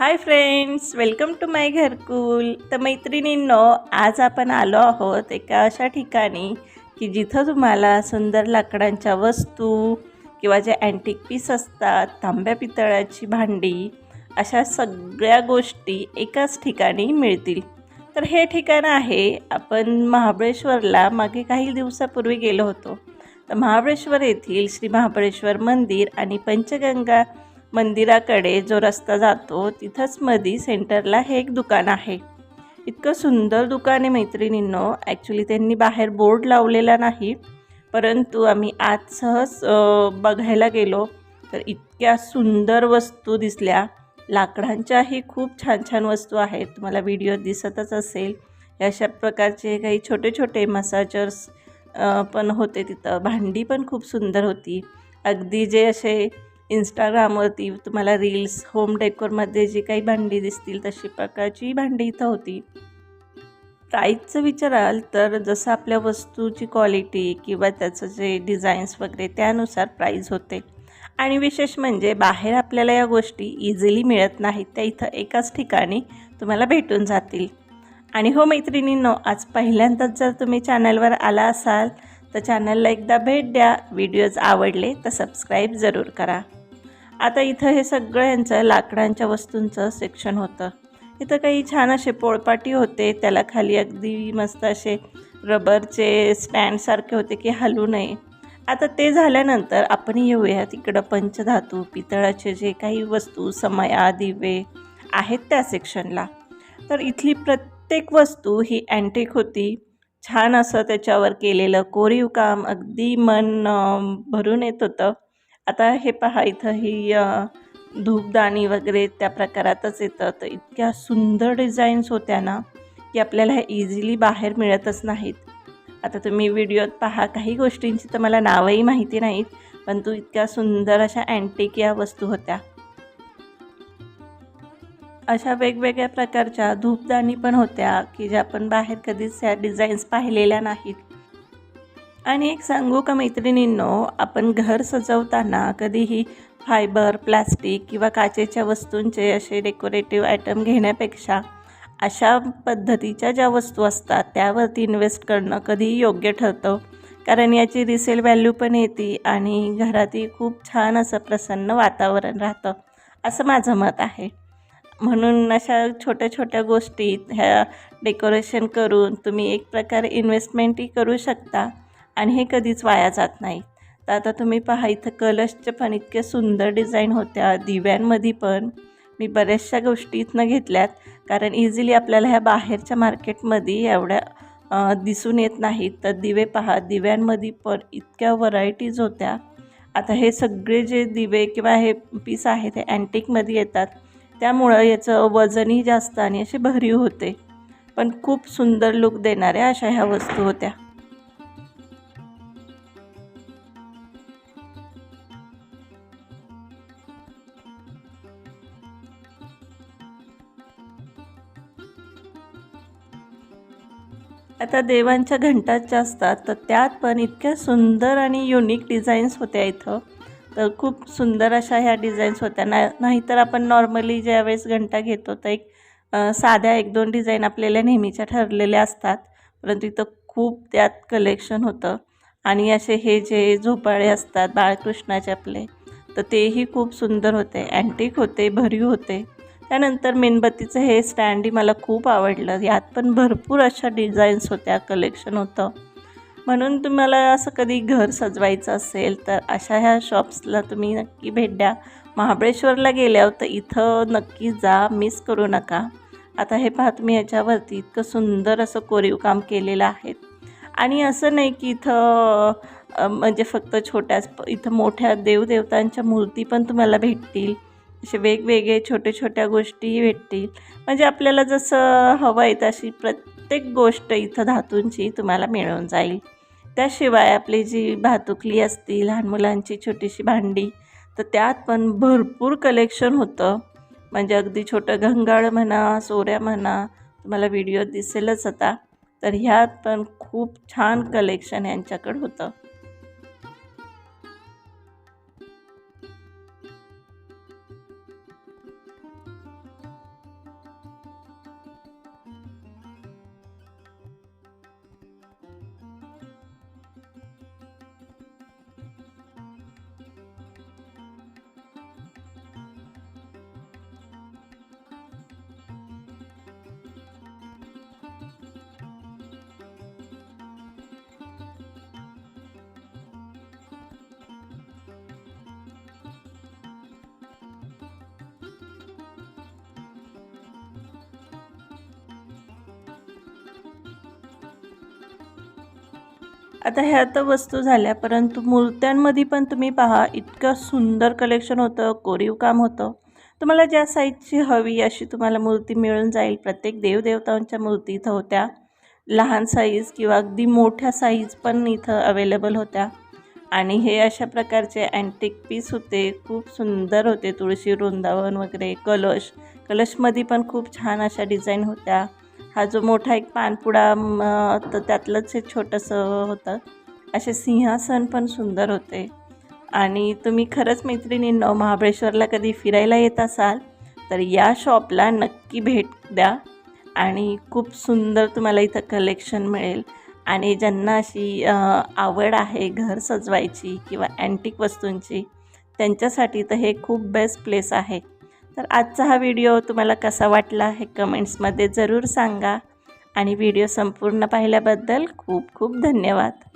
Hi friends, welcome to माय घरकुल. तर मैत्रिणींनो, आज आपण आलो आहोत एका अशा ठिकाणी की जिथं तुम्हाला सुंदर लाकडांच्या वस्तू किंवा जे अँटिक पीस असतात, तांब्या पितळाची भांडी, अशा सगळ्या गोष्टी एकाच ठिकाणी मिळतील. तर हे ठिकाण आहे, आपण महाबळेश्वरला मागे काही दिवसापूर्वी गेलो होतो. तर महाबळेश्वर येथील श्री महाबळेश्वर मंदिर आणि पंचगंगा मंदिराकडे जो रस्ता जातो तिथंच मध्ये सेंटरला हे एक दुकान आहे. इतकं सुंदर दुकान आहे मैत्रिणींनो. ॲक्च्युली त्यांनी बाहेर बोर्ड लावलेला नाही, परंतु आम्ही आज सहज बघायला गेलो तर इतक्या सुंदर वस्तू दिसल्या. लाकडांच्याही खूप छान छान वस्तू आहेत, तुम्हाला व्हिडिओ दिसतच असेल. अशा प्रकारचे काही छोटे छोटे मसाजर्स पण होते तिथं. भांडी पण खूप सुंदर होती. अगदी जे असे इंस्टाग्रामवरती तुम्हाला रील्स होम डेकोरमध्ये जी काही भांडी दिसतील तशी प्रकारची भांडी इथं होती. प्राईजचं विचाराल तर जसं आपल्या वस्तूची क्वालिटी किंवा त्याचं जे डिझाईन्स वगैरे त्यानुसार प्राईज होते. आणि विशेष म्हणजे बाहेर आपल्याला या गोष्टी इझिली मिळत नाहीत, त्या इथं एकाच ठिकाणी तुम्हाला भेटून जातील. आणि हो मैत्रिणींनो, आज पहिल्यांदाच जर तुम्ही चॅनलवर आला असाल तर चॅनलला एकदा भेट द्या. व्हिडिओज आवडले तर सबस्क्राईब जरूर करा. आता इथं हे सगळं यांचं लाकडांच्या वस्तूंचं सेक्शन होतं. इथं काही छान असे पोळपाटी होते, त्याला खाली अगदी मस्त असे रबरचे स्टँडसारखे होते की हलू नये. आता ते झाल्यानंतर आपण येऊया तिकडं पंचधातू पितळाचे जे काही वस्तू समया दिवे आहेत त्या सेक्शनला. तर इथली प्रत्येक वस्तू ही अँटिक होती. छान असं त्याच्यावर केलेलं कोरीव काम अगदी मन भरून येत होतं. आता हे पहा, इथं ही धूपदाणी वगैरे त्या प्रकारातच येतं. तर इतक्या सुंदर डिझाईन्स होत्या ना की आपल्याला हे इझिली बाहेर मिळतच नाहीत. आता तुम्ही व्हिडिओत पहा, काही गोष्टींची तर मला नावही माहिती नाहीत, परंतु इतक्या सुंदर अशा अँटिक या वस्तू होत्या. अशा वेगवेगळ्या प्रकारच्या धूपदाणी पण होत्या की ज्या आपण बाहेर कधीच ह्या डिझाईन्स पाहिलेल्या नाहीत. आणि एक सांगू का मैत्रिणींनो, आपण घर सजवताना कधीही फायबर, प्लास्टिक किंवा काचेच्या वस्तूंचे असे डेकोरेटिव्ह आयटम घेण्यापेक्षा अशा पद्धतीच्या ज्या वस्तू असतात त्यावरती इन्व्हेस्ट करणं कधीही योग्य ठरतं. कारण याची रिसेल व्हॅल्यू पण येते आणि घरातही खूप छान असं प्रसन्न वातावरण राहतं, असं माझं मत आहे. म्हणून अशा छोट्या छोट्या गोष्टीत ह्या डेकोरेशन करून तुम्ही एक प्रकारे इन्व्हेस्टमेंटही करू शकता आणि हे कधीच वाया जात नाही. तर आता तुम्ही पहा, इथं कलशच्या पण इतक्या सुंदर डिझाईन होत्या. दिव्यांमध्ये पण मी बऱ्याचशा गोष्टी इथनं घेतल्यात, कारण इझिली आपल्याला ह्या बाहेरच्या मार्केटमध्ये एवढ्या दिसून येत नाहीत. तर दिवे पहा, दिव्यांमध्ये पण इतक्या व्हरायटीज होत्या. आता हे सगळे जे दिवे किंवा हे पीस आहेत ते अँटिकमध्ये येतात, त्यामुळं याचं वजनही जास्त आणि असे भरीव होते, पण खूप सुंदर लुक देणाऱ्या अशा ह्या वस्तू होत्या. आता देवांच्या घंटा ज्या असतात तर त्यात पण इतक्या सुंदर आणि युनिक डिझाईन्स होत्या इथं. तर खूप सुंदर अशा ह्या डिझाईन्स होत्या. नाहीतर आपण नॉर्मली ज्यावेळेस घंटा घेतो तर साध्या 1-2 डिझाईन आपल्याला नेहमीच्या ठरलेल्या असतात, परंतु इथं खूप त्यात कलेक्शन होतं. आणि असे हे जे झोपाळे असतात बाळकृष्णाचे आपले, तर तेही खूप सुंदर होते, अँटिक होते, भरीव होते. त्यानंतर मेणबत्तीचं हे स्टँडही मला खूप आवडलं. यात पण भरपूर अशा डिझाईन्स होत्या, कलेक्शन होतं. म्हणून तुम्हाला असं कधी घर सजवायचं असेल तर अशा ह्या शॉप्सला तुम्ही नक्की भेट द्या. महाबळेश्वरला गेल्यावर तर इथं नक्की जा, मिस करू नका. आता हे पहा तुम्ही, याच्यावरती इतकं सुंदर असं कोरीव काम केलेलं आहे. आणि असं नाही की इथं म्हणजे फक्त छोट्याच, इथं मोठ्या देवदेवतांच्या मूर्ती पण तुम्हाला भेटतील. असे वेगवेगळे छोट्या छोट्या गोष्टीही भेटतील. म्हणजे आपल्याला जसं हवं आहे तशी प्रत्येक गोष्ट इथं धातूंची तुम्हाला मिळून जाईल. त्याशिवाय आपली जी भातुकली असती, लहान मुलांची छोटीशी भांडी, तर त्यात पण भरपूर कलेक्शन होतं. म्हणजे अगदी छोटं घंगाळ म्हणा, सोऱ्या म्हणा, तुम्हाला व्हिडिओ दिसेलच आता. तर ह्यात पण खूप छान कलेक्शन यांच्याकडं होतं. आता ह्या तर वस्तू झाल्या, परंतु मूर्त्यांमध्ये पण तुम्ही पहा इतकं सुंदर कलेक्शन होतं, कोरीव काम होतं. तुम्हाला ज्या साईजची हवी अशी तुम्हाला मूर्ती मिळून जाईल. प्रत्येक देवदेवतांच्या मूर्ती इथं होत्या. लहान साईज किंवा अगदी मोठ्या साईज पण इथं अवेलेबल होत्या. आणि हे अशा प्रकारचे अँटिक पीस होते, खूप सुंदर होते. तुळशी वृंदावन वगैरे, कलशमध्ये पण खूप छान अशा डिझाईन होत्या. हा जो मोठा एक पानपुडा तर त्यातलंच हे छोटंसं होतं. असे सिंहासन पण सुंदर होते. आणि तुम्ही खरंच मैत्रिणींनो महाबळेश्वरला कधी फिरायला येत असाल तर या शॉपला नक्की भेट द्या. आणि खूप सुंदर तुम्हाला इथं कलेक्शन मिळेल. आणि ज्यांना अशी आवड आहे घर सजवायची किंवा अँटिक वस्तूंची, त्यांच्यासाठी तर हे खूप बेस्ट प्लेस आहे. तर आजचा हा व्हिडिओ तुम्हाला कसा वाटला हे कमेंट्समध्ये जरूर सांगा. आणि व्हिडिओ संपूर्ण पाहिल्याबद्दल खूप खूप धन्यवाद.